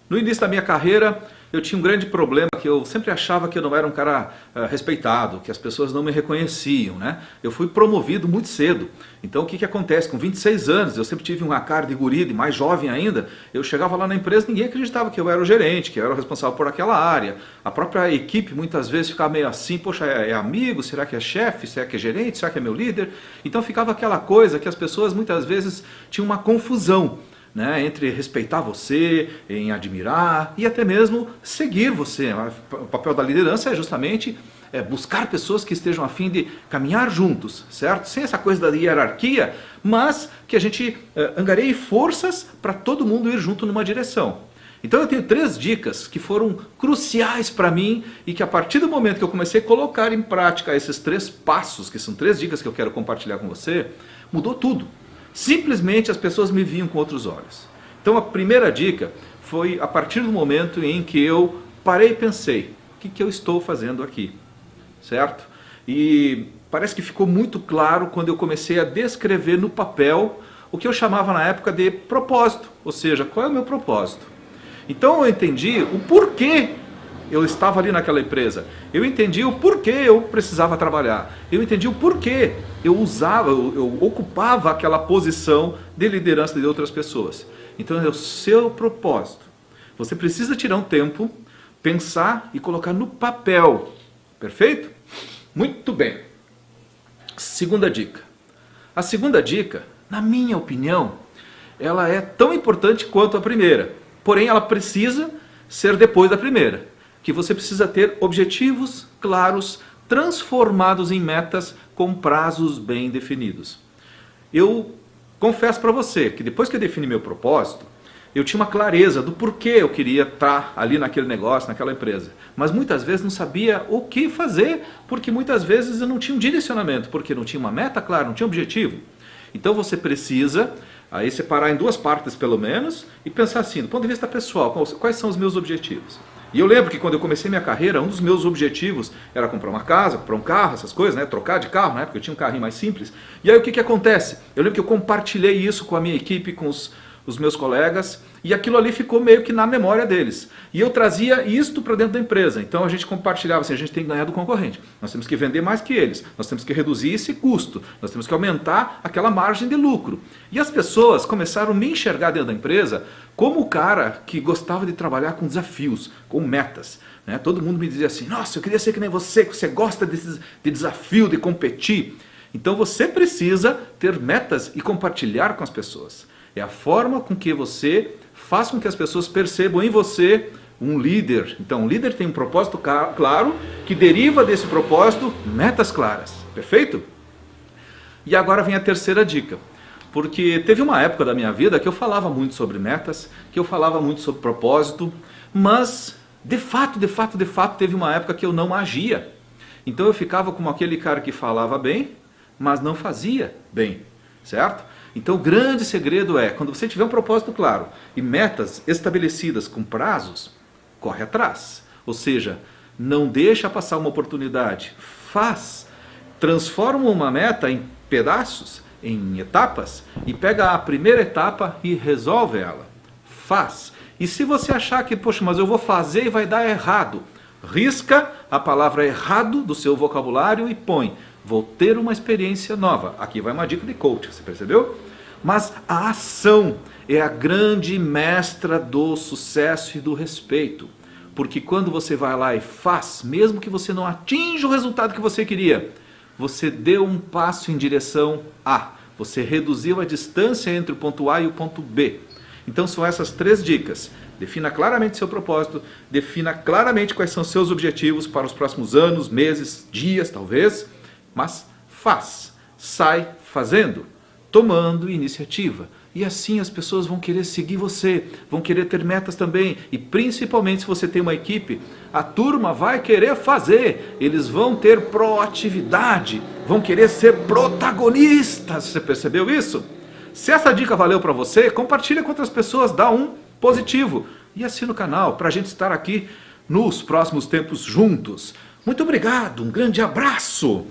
No início da minha carreira, eu tinha um grande problema, que eu sempre achava que eu não era um cara respeitado, que as pessoas não me reconheciam, né? Eu fui promovido muito cedo. Então o que acontece? Com 26 anos, eu sempre tive uma cara de guri, de mais jovem ainda, eu chegava lá na empresa, ninguém acreditava que eu era o gerente, que eu era o responsável por aquela área. A própria equipe muitas vezes ficava meio assim, poxa, é amigo, será que é chefe, será que é gerente, será que é meu líder? Então ficava aquela coisa que as pessoas muitas vezes tinham uma confusão, né, entre respeitar você, em admirar e até mesmo seguir você. O papel da liderança é justamente buscar pessoas que estejam a fim de caminhar juntos, certo? Sem essa coisa da hierarquia, mas que a gente angare forças para todo mundo ir junto numa direção. Então eu tenho 3 dicas que foram cruciais para mim e que a partir do momento que eu comecei a colocar em prática esses 3 passos, que são 3 dicas que eu quero compartilhar com você, mudou tudo. Simplesmente as pessoas me viam com outros olhos. Então a primeira dica foi a partir do momento em que eu parei e pensei, o que eu estou fazendo aqui? Certo? E parece que ficou muito claro quando eu comecei a descrever no papel o que eu chamava na época de propósito, ou seja, qual é o meu propósito. Então eu entendi o porquê eu estava ali naquela empresa. Eu entendi o porquê eu precisava trabalhar. Eu entendi o porquê eu ocupava aquela posição de liderança de outras pessoas. Então é o seu propósito. Você precisa tirar um tempo, pensar e colocar no papel. Perfeito? Muito bem. Segunda dica. A segunda dica, na minha opinião, ela é tão importante quanto a primeira. Porém, ela precisa ser depois da primeira. Que você precisa ter objetivos claros, transformados em metas com prazos bem definidos. Eu confesso para você que depois que eu defini meu propósito, eu tinha uma clareza do porquê eu queria estar ali naquele negócio, naquela empresa. Mas muitas vezes não sabia o que fazer, porque muitas vezes eu não tinha um direcionamento, porque não tinha uma meta clara, não tinha um objetivo. Então você precisa aí separar em 2 partes pelo menos e pensar assim, do ponto de vista pessoal, quais são os meus objetivos? E eu lembro que quando eu comecei minha carreira, um dos meus objetivos era comprar uma casa, comprar um carro, essas coisas, né? Trocar de carro, na época eu tinha um carrinho mais simples. E aí o que acontece? Eu lembro que eu compartilhei isso com a minha equipe, com os meus colegas, e aquilo ali ficou meio que na memória deles. E eu trazia isto para dentro da empresa. Então a gente compartilhava assim, a gente tem que ganhar do concorrente. Nós temos que vender mais que eles. Nós temos que reduzir esse custo. Nós temos que aumentar aquela margem de lucro. E as pessoas começaram a me enxergar dentro da empresa como o cara que gostava de trabalhar com desafios, com metas. Né? Todo mundo me dizia assim, nossa, eu queria ser que nem você, que você gosta de desafio, de competir. Então você precisa ter metas e compartilhar com as pessoas. É a forma com que você faz com que as pessoas percebam em você um líder. Então, um líder tem um propósito claro, que deriva desse propósito metas claras. Perfeito? E agora vem a terceira dica. Porque teve uma época da minha vida que eu falava muito sobre metas, que eu falava muito sobre propósito, mas de fato, teve uma época que eu não agia. Então eu ficava como aquele cara que falava bem, mas não fazia bem. Certo? Então o grande segredo é, quando você tiver um propósito claro e metas estabelecidas com prazos, corre atrás. Ou seja, não deixa passar uma oportunidade. Faz. Transforma uma meta em pedaços, em etapas, e pega a primeira etapa e resolve ela. Faz. E se você achar que, poxa, mas eu vou fazer e vai dar errado, risca a palavra errado do seu vocabulário e põe, vou ter uma experiência nova. Aqui vai uma dica de coach, você percebeu? Mas a ação é a grande mestra do sucesso e do respeito. Porque quando você vai lá e faz, mesmo que você não atinja o resultado que você queria, você deu um passo em direção A. Você reduziu a distância entre o ponto A e o ponto B. Então são essas 3 dicas. Defina claramente seu propósito, defina claramente quais são seus objetivos para os próximos anos, meses, dias talvez, mas faz, sai fazendo, tomando iniciativa. E assim as pessoas vão querer seguir você, vão querer ter metas também. E principalmente se você tem uma equipe, a turma vai querer fazer. Eles vão ter proatividade, vão querer ser protagonistas. Você percebeu isso? Se essa dica valeu para você, compartilha com outras pessoas, dá um positivo. E assina o canal para a gente estar aqui nos próximos tempos juntos. Muito obrigado, um grande abraço!